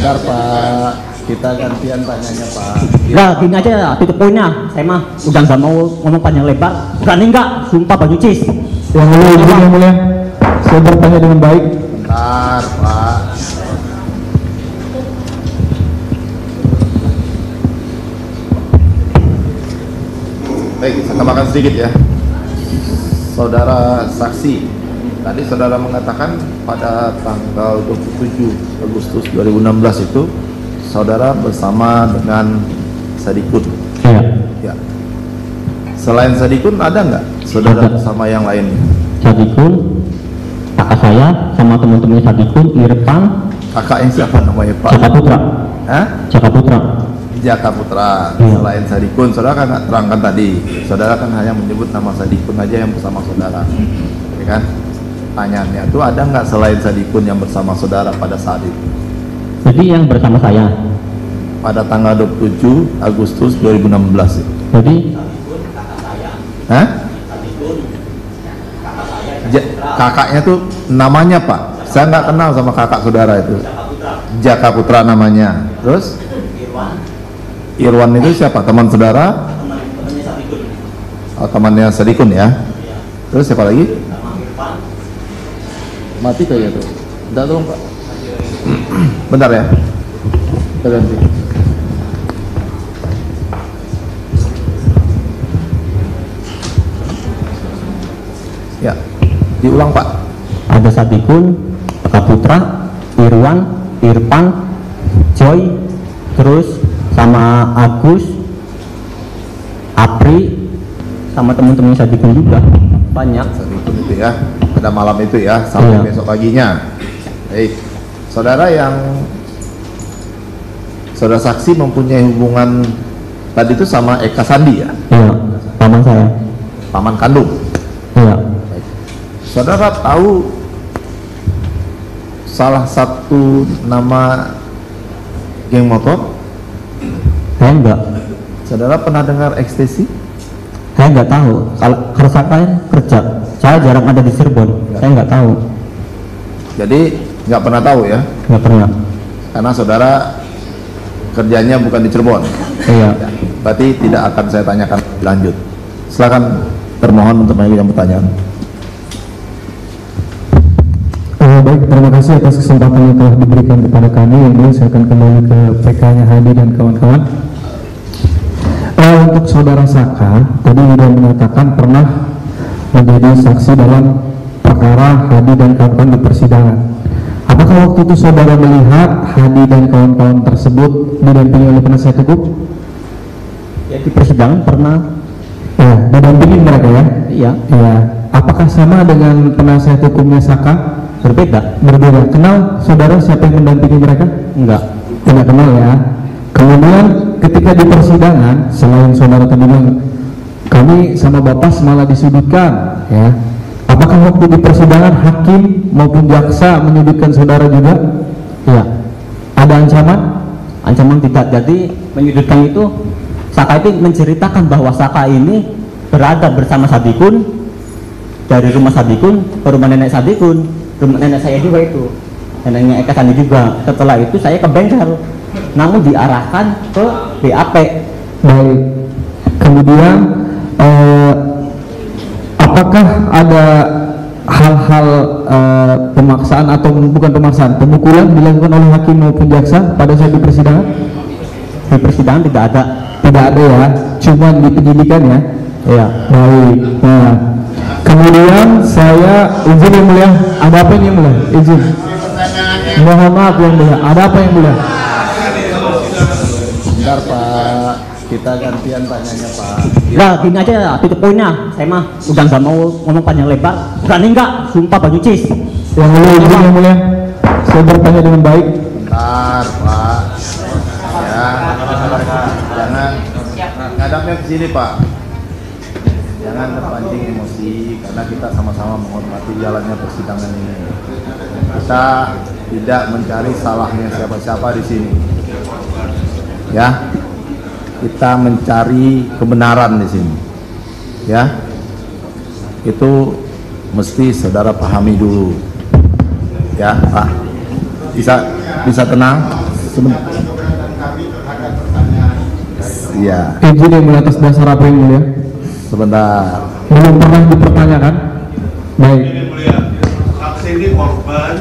Bentar Pak, kita gantian tanyanya Pak. Ya gini aja, tutup poinnya. Saya mah udah nggak mau ngomong panjang lebar. Berani nggak? Sumpah Pak Yucis. Yang mulia, yang mulia, saya bertanya dengan baik. Bentar Pak. Baik, saya tambahkan sedikit ya. Saudara saksi, tadi saudara mengatakan pada tanggal 27 Agustus 2016 itu saudara bersama dengan Sadikun. Iya. Ya. Selain Sadikun ada nggak saudara Ada. bersama yang lain? Sadikun, kakak saya sama teman-teman Sadikun, Irfan, Kakaknya siapa namanya Pak? Jaka Putra. Hah? Jaka Putra. Jaka Putra. Iya. Selain Sadikun, saudara kan nggak terangkan tadi. Saudara kan hanya menyebut nama Sadikun aja yang bersama saudara, ya kan? Pertanyaannya itu ada nggak selain Sadikun yang bersama saudara pada saat itu? Jadi yang bersama saya. Pada tanggal 27 Agustus 2016 itu. Jadi Hah? Kakaknya tuh namanya Pak? Saya nggak kenal sama kakak saudara itu. Jaka Putra namanya. Terus? Irwan itu siapa? Teman saudara? Oh, temannya Sadikun ya. Terus siapa lagi? Mati kayaknya tuh. Bentar tolong Pak. Bentar ya. Kita ganti. Ya, diulang Pak. ada Sadikun, Jaka Putra, Irwan, Irfan, Joy, terus sama Agus, Apri, sama teman-teman Sadikun juga banyak. Sadikun itu ya. Pada malam itu ya, sampai Iya. besok paginya. Baik. Saudara yang saudara saksi mempunyai hubungan tadi itu sama Eka Sandi ya? Iya, paman saya. Paman kandung. Iya. Baik. Saudara tahu salah satu nama geng motor? Saya enggak. Saudara pernah dengar ekstasi? Saya nggak tahu. Kalau kerusakan kerja, saya jarang ada di Cirebon. Saya nggak tahu. Jadi nggak pernah tahu ya? Nggak pernah. Karena saudara kerjanya bukan di Cirebon. Iya. Ya, berarti tidak akan saya tanyakan lebih lanjut. Silakan termohon untuk mengajukan pertanyaan. Baik, terima kasih atas kesempatan yang telah diberikan kepada kami. Yang saya akan kembali ke PK-nya Hadi dan kawan-kawan. Untuk saudara Saka, tadi sudah mengatakan pernah menjadi saksi dalam perkara Hadi dan kawan-kawan di persidangan. Apakah waktu itu saudara melihat Hadi dan kawan-kawan tersebut didampingi oleh penasihat hukum? Ya, di persidangan pernah. Ya, didampingi mereka ya? Iya. Iya. Apakah sama dengan penasihat hukumnya Saka? Berbeda. Berbeda. Kenal saudara siapa yang mendampingi mereka? Enggak. Tidak kenal ya. Kemudian ketika di persidangan, selain saudara tadi bilang kami sama bapak malah disudutkan, ya. Apakah waktu di persidangan hakim maupun jaksa menyudutkan saudara juga? Iya. Ada ancaman? Ancaman tidak. Jadi menyudutkan itu Saka itu menceritakan bahwa Saka ini berada bersama Sadikun dari rumah Sadikun ke rumah nenek Sadikun, rumah nenek saya juga itu, neneknya Eka Sandi juga. Setelah itu saya ke bengkel, namun diarahkan ke BAP. Baik. Kemudian apakah ada hal-hal pemaksaan atau bukan pemaksaan, pemukulan dilakukan oleh hakim maupun jaksa pada saat di persidangan? Di persidangan tidak ada. Tidak ada ya, cuma di penyidikan ya. Ya, baik. Nah, kemudian saya izin yang mulia, ada apa ini yang mulia? Izin. Mohon maaf yang mulia, ada apa yang mulia? Bentar Pak, kita gantian tanyanya Pak. Ya gini aja, tutup poinnya. Saya mah udah nggak mau ngomong panjang lebar. Berani nggak? Sumpah Pak Yucis. Yang mulia, izin yang mulia, saya bertanya dengan baik. Bentar Pak. Ya, jangan ngadapnya ke sini Pak. Jangan terpancing emosi karena kita sama-sama menghormati jalannya persidangan ini. Kita tidak mencari salahnya siapa-siapa di sini. Ya, kita mencari kebenaran di sini. Ya, itu mesti saudara pahami dulu. Ya, Pak. Bisa tenang. Ya, Izin yang mulia atas dasar apa yang mulia? sebentar. Belum pernah dipertanyakan. Baik. Ini mulia, saksi ini korban.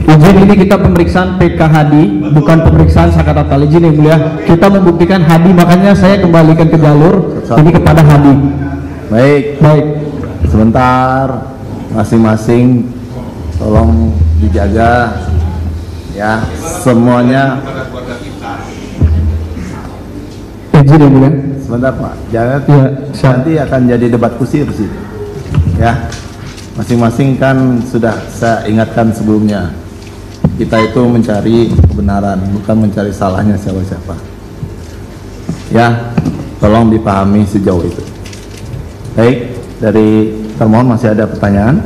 Izin, ini kita pemeriksaan PK Hadi, bukan pemeriksaan Sakatatal. Izin yang mulia, kita membuktikan Hadi, makanya saya kembalikan ke jalur ini kepada Hadi. Baik, Baik. sebentar. Masing-masing tolong dijaga ya, semuanya. Izin yang mulia. Sebentar Pak, jangan Ya, siap. nanti akan jadi debat kusir sih. Ya, masing-masing kan sudah saya ingatkan sebelumnya. Kita itu mencari kebenaran, bukan mencari salahnya siapa-siapa. Ya, tolong dipahami sejauh itu. Baik, dari termohon masih ada pertanyaan?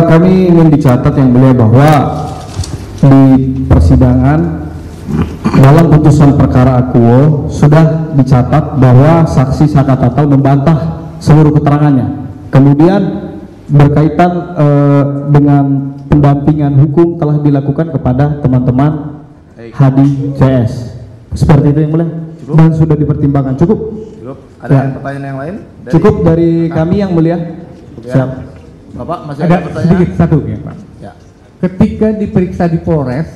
Kami ingin dicatat yang mulia bahwa di persidangan dalam putusan perkara akuo sudah dicatat bahwa saksi Sakatatal membantah seluruh keterangannya. Kemudian berkaitan dengan pendampingan hukum telah dilakukan kepada teman-teman Hadi CS. Seperti itu yang mulia. Cukup? Dan sudah dipertimbangkan. Cukup? Cukup. Ada Ya. pertanyaan yang lain? Cukup dari kami yang mulia. Ya. Siap. Bapak masih Ada ada pertanyaan? sedikit satu ya Pak. Ya. Ketika diperiksa di Polres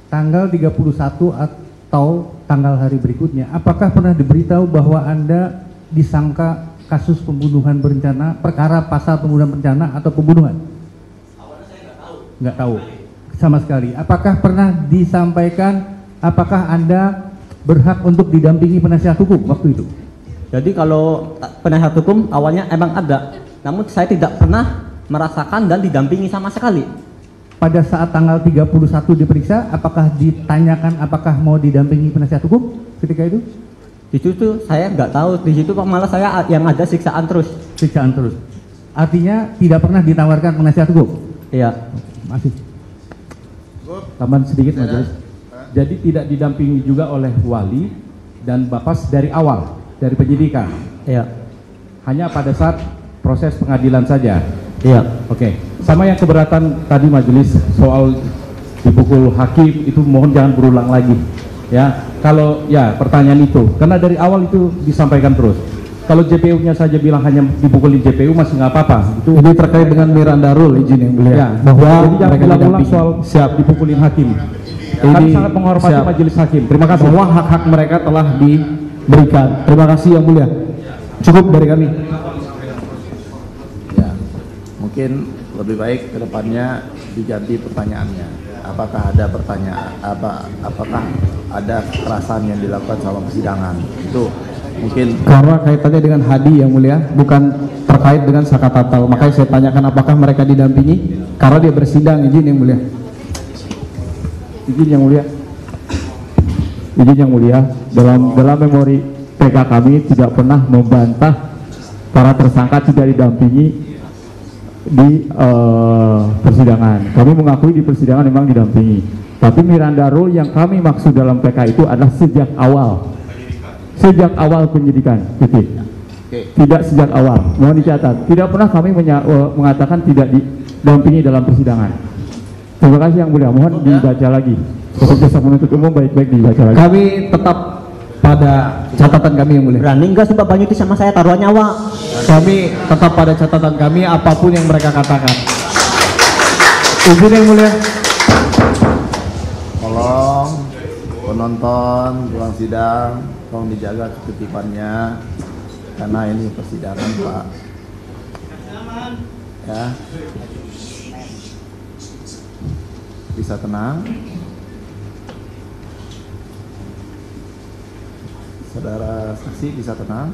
tanggal 31 atau tanggal hari berikutnya, apakah pernah diberitahu bahwa Anda disangka kasus pembunuhan berencana, perkara pasal pembunuhan berencana atau pembunuhan? Awalnya saya nggak tahu sama sekali. Apakah pernah disampaikan apakah Anda berhak untuk didampingi penasihat hukum waktu itu? Jadi kalau penasihat hukum awalnya emang ada, namun saya tidak pernah merasakan dan didampingi sama sekali. Pada saat tanggal 31 diperiksa, apakah ditanyakan apakah mau didampingi penasihat hukum ketika itu? Di situ saya nggak tahu, di situ malah saya yang ada siksaan terus. Siksaan terus. Artinya tidak pernah ditawarkan penasihat hukum? Iya. Masih. Tambahan sedikit majelis. Jadi tidak didampingi juga oleh wali dan Bapak dari awal, dari penyidikan. Iya. Hanya pada saat proses pengadilan saja. Iya. Oke. Sama yang keberatan tadi majelis soal dipukul hakim itu mohon jangan berulang lagi. Ya, kalau ya pertanyaan itu karena dari awal itu disampaikan terus. Kalau JPU-nya saja bilang hanya dipukulin JPU masih nggak apa-apa. Itu Ini terkait dengan Miranda Rule, izin yang mulia. ya, Bahwa jadi jangan mereka ulang-ulang didampingi. soal Siap. dipukulin hakim. Kami Ini sangat menghormati siap. majelis hakim. Terima kasih. Semua hak-hak mereka telah diberikan. Terima kasih yang mulia. Cukup dari kami. Ya. Mungkin lebih baik ke depannya diganti pertanyaannya. Apakah ada pertanyaan apakah ada kekerasan yang dilakukan selama persidangan? Itu mungkin Karena kaitannya dengan Hadi yang mulia, bukan terkait dengan Sakatatal. Makanya saya tanyakan apakah mereka didampingi karena dia bersidang, izin yang mulia. Izin yang mulia. Izin yang mulia, dalam memori PK kami tidak pernah membantah para tersangka tidak didampingi di persidangan. Kami mengakui di persidangan memang didampingi. Tapi Miranda Rule yang kami maksud dalam PK itu adalah sejak awal. Sejak awal penyidikan, titik. Tidak sejak awal, mohon dicatat. Tidak pernah kami mengatakan tidak didampingi dalam persidangan. Terima kasih yang mulia, mohon dibaca lagi. Untuk jasa penuntut umum baik-baik dibaca lagi. Kami tetap pada catatan kami yang mulia. Berani nggak sih Pak Banyuti sama saya taruhan nyawa? Kami tetap pada catatan kami apapun yang mereka katakan. Izin yang mulia. tolong penonton ruang sidang tolong dijaga ketertibannya karena ini persidangan Pak. Ya. Bisa tenang. Saudara saksi bisa tenang.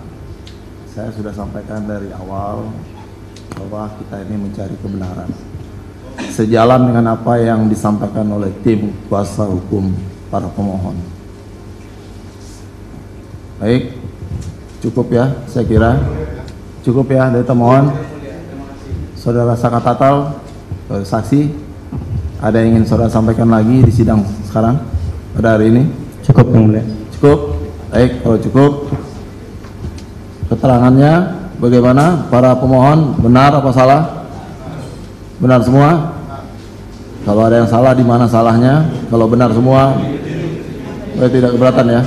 Saya sudah sampaikan dari awal bahwa kita ini mencari kebenaran. Sejalan dengan apa yang disampaikan oleh tim kuasa hukum para pemohon. Baik, cukup ya, saya kira. Cukup ya dari termohon. Saudara Sakatatal, saksi, ada yang ingin saudara sampaikan lagi di sidang sekarang pada hari ini? Cukup yang mulia. Cukup. Baik, kalau cukup, keterangannya bagaimana? Para pemohon benar apa salah? Benar semua. Kalau ada yang salah, di mana salahnya? Kalau benar semua, Saya tidak keberatan ya.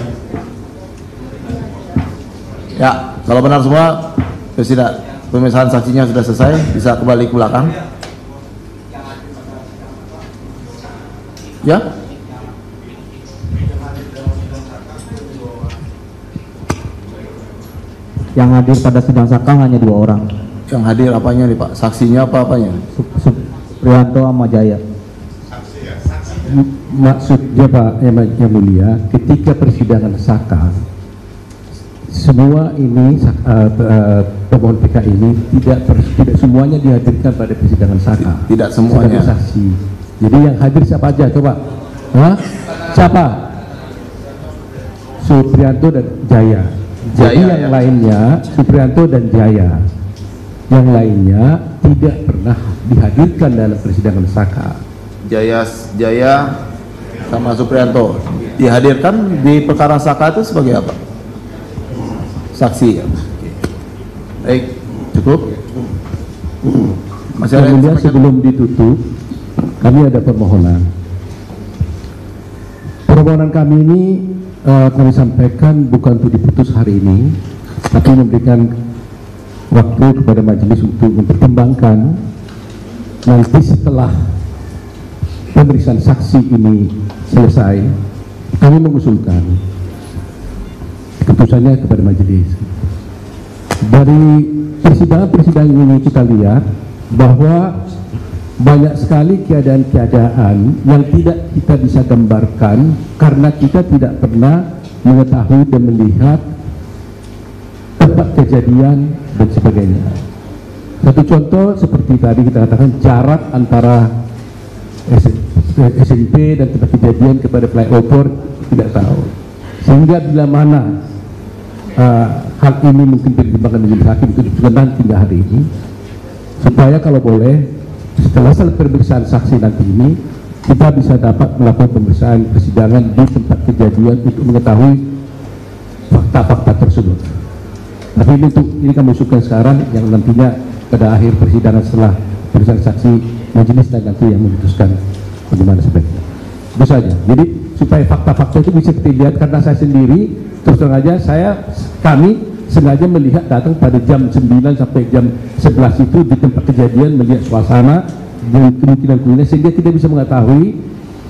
Ya, kalau benar semua, pemeriksaan saksinya sudah selesai, bisa kembali ke belakang. Ya. Yang hadir pada sidang saka hanya 2 orang. Yang hadir apanya nih Pak? Saksinya apa-apanya? Supriyanto sama Jaya. Maksudnya Pak yang mulia, ketika persidangan saka, semua ini pemohon PK ini tidak semuanya dihadirkan pada persidangan saka. Tidak semuanya. Sebagai saksi. Jadi yang hadir siapa aja coba? Hah? Siapa? Supriyanto dan Jaya. Jadi Jaya, yang ya. lainnya Supriyanto dan Jaya. Yang lainnya tidak pernah dihadirkan dalam persidangan saka. Jaya sama Supriyanto dihadirkan di perkara saka itu sebagai apa? Saksi ya. Baik, cukup. Masih ada Yang yang mulia, disampaikan? sebelum ditutup, kami ada permohonan. Permohonan kami ini kami sampaikan bukan untuk diputus hari ini, tapi memberikan waktu kepada majelis untuk mempertimbangkan nanti setelah pemeriksaan saksi ini selesai, kami mengusulkan keputusannya kepada majelis. Dari persidangan ini kita lihat bahwa banyak sekali keadaan-keadaan yang tidak kita bisa gambarkan karena kita tidak pernah mengetahui dan melihat tempat kejadian dan sebagainya. Satu contoh seperti tadi kita katakan, jarak antara SMP dan tempat kejadian kepada flyover tidak tahu, sehingga bila mana hal ini mungkin dipertimbangkan majelis hakim itu nanti hingga hari ini, supaya kalau boleh setelah selesai pemeriksaan saksi nanti ini kita bisa dapat melakukan pemeriksaan persidangan di tempat kejadian untuk mengetahui fakta-fakta tersebut. Tapi ini kami usulkan sekarang, yang nantinya pada akhir persidangan setelah pemeriksaan saksi majelis dan nanti yang memutuskan bagaimana sebaiknya. Itu saja. Jadi supaya fakta-fakta itu bisa kita lihat, karena saya sendiri terus terang aja kami sengaja melihat datang pada jam 9 sampai jam 11 itu di tempat kejadian, melihat suasana dan kemungkinan sehingga kita bisa mengetahui,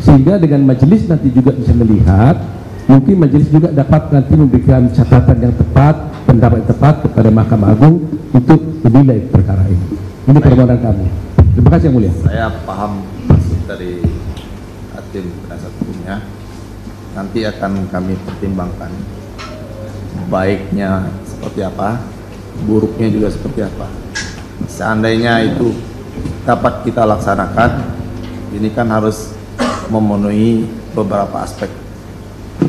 sehingga dengan majelis nanti juga bisa melihat, mungkin majelis juga dapat nanti memberikan catatan yang tepat, pendapat yang tepat kepada Mahkamah Agung untuk menilai perkara ini. Ini permohonan kami. Terima kasih yang mulia. Saya paham maksud dari hakim penasihat hukumnya. Nanti akan kami pertimbangkan baiknya seperti apa, buruknya juga seperti apa. Seandainya itu dapat kita laksanakan, ini kan harus memenuhi beberapa aspek.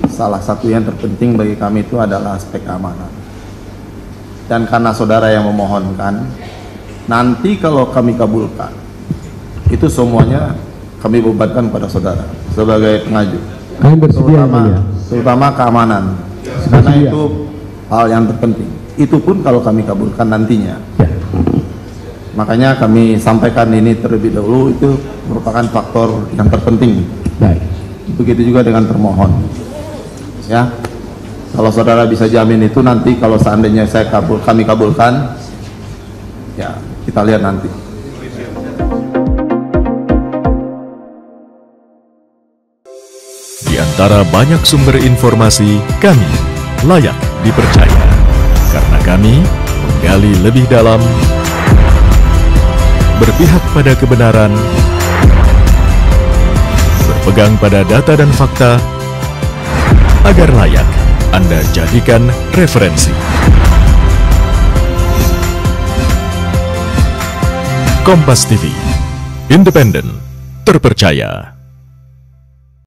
Salah satu yang terpenting bagi kami itu adalah aspek keamanan. Dan karena saudara yang memohonkan, nanti kalau kami kabulkan, itu semuanya kami bebankan pada saudara sebagai pengaju. Kami bersedia, mulia. Terutama keamanan. Karena itu hal yang terpenting. Itu pun kalau kami kabulkan nantinya. Ya. Makanya kami sampaikan ini terlebih dahulu, itu merupakan faktor yang terpenting. Baik. Begitu juga dengan termohon. Ya. Kalau saudara bisa jamin itu, nanti kalau seandainya kami kabulkan, ya kita lihat nanti. Di antara banyak sumber informasi, kami layak dipercaya karena kami menggali lebih dalam, berpihak pada kebenaran, berpegang pada data dan fakta, agar layak Anda jadikan referensi. Kompas TV, independen, terpercaya.